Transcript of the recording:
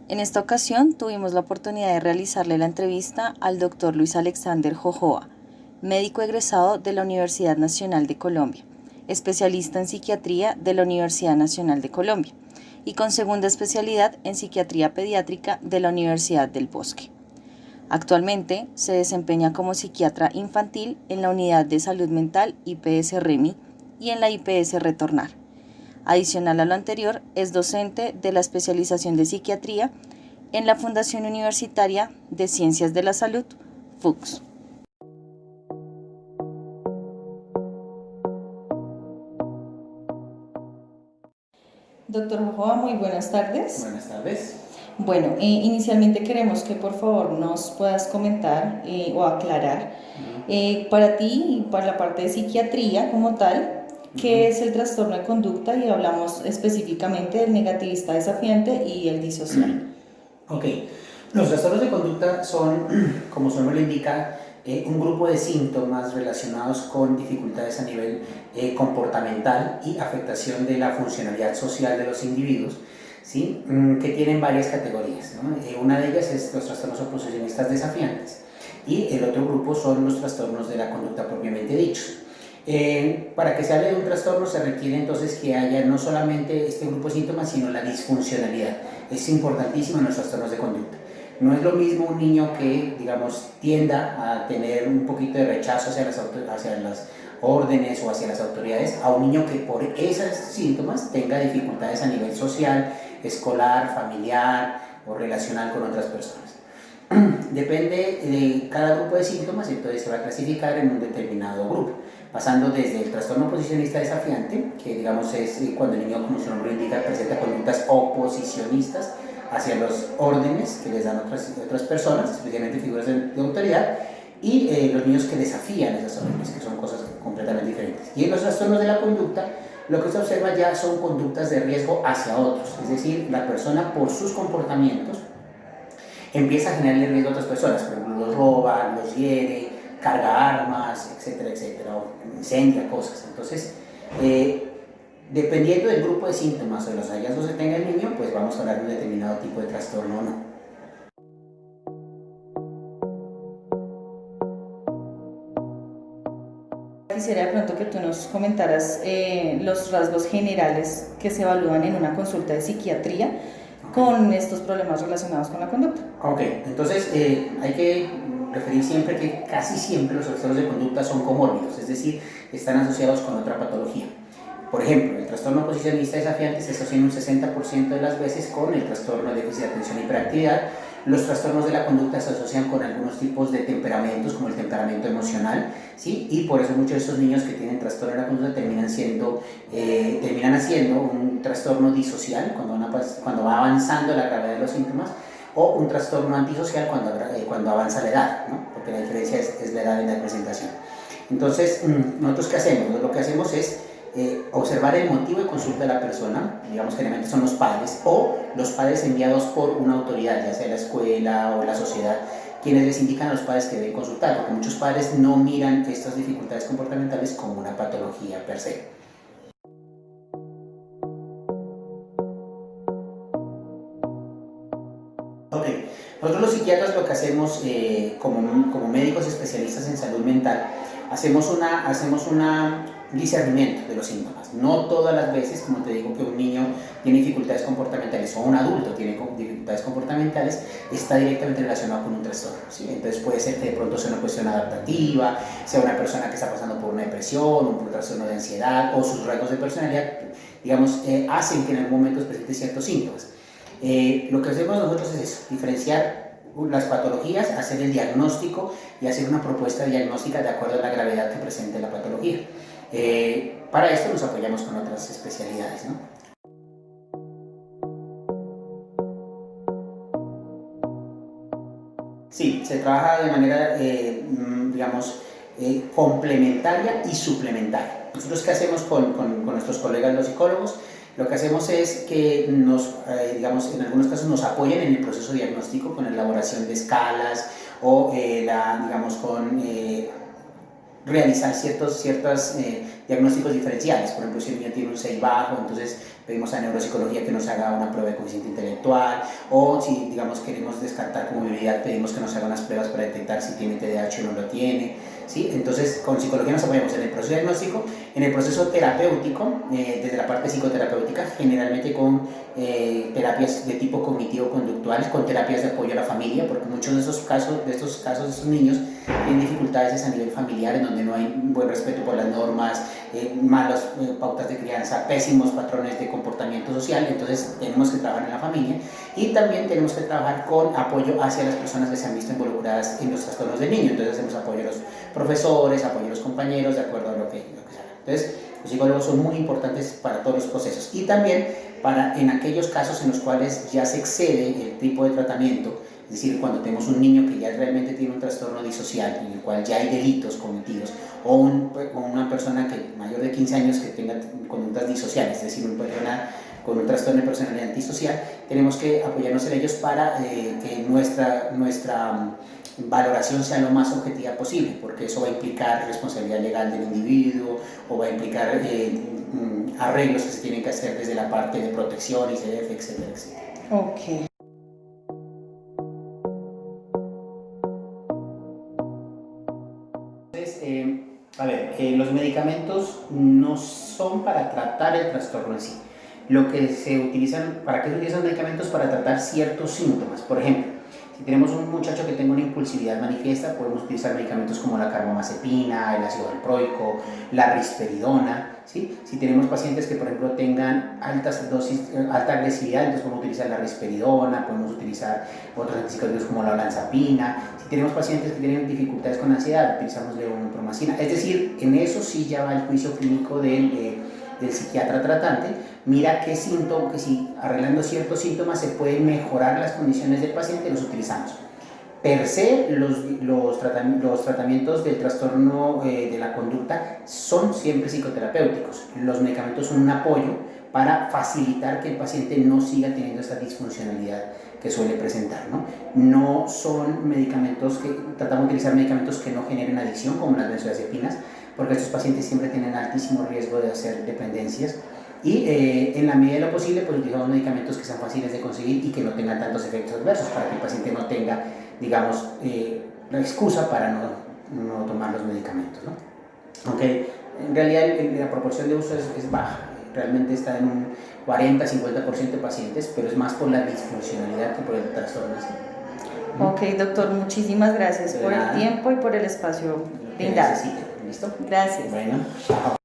En esta ocasión tuvimos la oportunidad de realizarle la entrevista al doctor Luis Alexander Jojoa, médico egresado de la Universidad Nacional de Colombia, especialista en psiquiatría de la Universidad Nacional de Colombia y con segunda especialidad en psiquiatría pediátrica de la Universidad del Bosque. Actualmente se desempeña como psiquiatra infantil en la Unidad de Salud Mental IPS Remi y en la IPS Retornar. Adicional a lo anterior, es docente de la especialización de psiquiatría en la Fundación Universitaria de Ciencias de la Salud, FUCS. Doctor Jojoa, muy buenas tardes. Buenas tardes. Bueno, inicialmente queremos que por favor nos puedas comentar o aclarar para ti y para la parte de psiquiatría como tal, qué es el trastorno de conducta y hablamos específicamente del negativista desafiante y el disocial. Ok, los trastornos de conducta son, como su nombre lo indica, un grupo de síntomas relacionados con dificultades a nivel comportamental y afectación de la funcionalidad social de los individuos, ¿sí? Que tienen varias categorías, ¿no? Una de ellas es los trastornos oposicionistas desafiantes y el otro grupo son los trastornos de la conducta propiamente dichos. Para que se hable de un trastorno se requiere entonces que haya no solamente este grupo de síntomas, sino la disfuncionalidad. Es importantísimo en los trastornos de conducta. No es lo mismo un niño que, digamos, tienda a tener un poquito de rechazo hacia las órdenes o hacia las autoridades, a un niño que por esos síntomas tenga dificultades a nivel social, escolar, familiar o relacional con otras personas. Depende de cada grupo de síntomas, entonces se va a clasificar en un determinado grupo, pasando desde el trastorno oposicionista desafiante, que digamos es cuando el niño, como su nombre indica, presenta conductas oposicionistas hacia los órdenes que les dan otras personas, especialmente figuras de autoridad, y los niños que desafían esas órdenes, que son cosas completamente diferentes. Y en los trastornos de la conducta, lo que se observa ya son conductas de riesgo hacia otros, es decir, la persona por sus comportamientos empieza a generarle riesgo a otras personas, por ejemplo, los roba, los hiere, carga armas, etcétera, etcétera, o incendia cosas. Entonces, dependiendo del grupo de síntomas o de los hallazgos que tenga el niño, pues vamos a hablar de un determinado tipo de trastorno o no. Quisiera de pronto que tú nos comentaras los rasgos generales que se evalúan en una consulta de psiquiatría con estos problemas relacionados con la conducta. Ok, entonces hay que referir siempre que casi siempre los trastornos de conducta son comórbidos, es decir, están asociados con otra patología. Por ejemplo, el trastorno oposicionista desafiante se asocia en un 60% de las veces con el trastorno de déficit de atención y hiperactividad. Los trastornos de la conducta se asocian con algunos tipos de temperamentos, como el temperamento emocional, ¿sí? Y por eso muchos de estos niños que tienen trastorno de la conducta terminan haciendo un trastorno disocial cuando va avanzando la gravedad de los síntomas, o un trastorno antisocial cuando avanza la edad, ¿no? Porque la diferencia es la edad en la presentación. Entonces, ¿nosotros qué hacemos? Lo que hacemos es observar el motivo de consulta de la persona, digamos que generalmente son los padres, o los padres enviados por una autoridad, ya sea la escuela o la sociedad, quienes les indican a los padres que deben consultar, porque muchos padres no miran estas dificultades comportamentales como una patología per se. Ok, nosotros los psiquiatras lo que hacemos como médicos especialistas en salud mental, hacemos un discernimiento de los síntomas. No todas las veces, como te digo, que un niño tiene dificultades comportamentales o un adulto tiene dificultades comportamentales, está directamente relacionado con un trastorno, ¿sí? Entonces puede ser que de pronto sea una cuestión adaptativa, sea una persona que está pasando por una depresión, o por un trastorno de ansiedad, o sus rasgos de personalidad, digamos, hacen que en algún momento presente ciertos síntomas. Lo que hacemos nosotros es eso, diferenciar las patologías, hacer el diagnóstico y hacer una propuesta diagnóstica de acuerdo a la gravedad que presente la patología. Para esto nos apoyamos con otras especialidades, ¿no? Sí, se trabaja de manera, digamos, complementaria y suplementaria. Nosotros, ¿qué hacemos con nuestros colegas los psicólogos? Lo que hacemos es que digamos, en algunos casos nos apoyan en el proceso diagnóstico con elaboración de escalas o, digamos, con realizar ciertos diagnósticos diferenciales. Por ejemplo, si el niño tiene un 6 bajo, entonces pedimos a neuropsicología que nos haga una prueba de coeficiente intelectual, o si, digamos, queremos descartar movilidad, pedimos que nos haga unas pruebas para detectar si tiene TDAH o no lo tiene, ¿sí? Entonces, con psicología nos apoyamos en el proceso diagnóstico, en el proceso terapéutico, desde la parte psicoterapéutica, generalmente con terapias de tipo cognitivo-conductual, con terapias de apoyo a la familia, porque muchos de estos casos, de estos niños tienen dificultades a nivel familiar, en donde no hay un buen respeto por las normas, malas pautas de crianza, pésimos patrones de comportamiento social. Entonces tenemos que trabajar en la familia, y también tenemos que trabajar con apoyo hacia las personas que se han visto involucradas en los trastornos del niño. Entonces hacemos apoyo a los profesores, apoyo a los compañeros, de acuerdo a lo que se haga. Entonces los psicólogos son muy importantes para todos los procesos, y también en aquellos casos en los cuales ya se excede el tipo de tratamiento. Es decir, cuando tenemos un niño que ya realmente tiene un trastorno disocial, en el cual ya hay delitos cometidos, o una persona mayor de 15 años que tenga conductas disociales, es decir, una persona con un trastorno de personalidad antisocial, tenemos que apoyarnos en ellos para que nuestra valoración sea lo más objetiva posible, porque eso va a implicar responsabilidad legal del individuo, o va a implicar arreglos que se tienen que hacer desde la parte de protección, ICF, etcétera, etcétera. Ok. Los medicamentos no son para tratar el trastorno en sí. ¿Para qué se utilizan medicamentos? Para tratar ciertos síntomas. Por ejemplo, si tenemos un muchacho que tenga una impulsividad manifiesta, podemos utilizar medicamentos como la carbamazepina, el ácido valproico, la risperidona, ¿sí? Si tenemos pacientes que, por ejemplo, tengan alta agresividad, entonces podemos utilizar la risperidona, podemos utilizar otros antipsicóticos como la olanzapina. Si tenemos pacientes que tienen dificultades con ansiedad, utilizamos levonormacina. Es decir, en eso sí ya va el juicio clínico del psiquiatra tratante. Mira qué síntoma, que si arreglando ciertos síntomas se pueden mejorar las condiciones del paciente, los utilizamos. Per se, los tratamientos del trastorno de la conducta son siempre psicoterapéuticos. Los medicamentos son un apoyo para facilitar que el paciente no siga teniendo esa disfuncionalidad que suele presentar, ¿no? No son medicamentos tratamos de utilizar medicamentos que no generen adicción, como las benzodiazepinas, porque estos pacientes siempre tienen altísimo riesgo de hacer dependencias. Y en la medida de lo posible, pues utilizamos medicamentos que sean fáciles de conseguir y que no tengan tantos efectos adversos, para que el paciente no tenga, digamos, la excusa para no tomar los medicamentos, ¿no? Aunque en realidad la proporción de uso es baja, realmente está en un 40-50% de pacientes, pero es más por la disfuncionalidad que por el trastorno. Ok, doctor, muchísimas gracias por el tiempo y por el espacio brindado. ¿Listo? Gracias. Bueno, chao.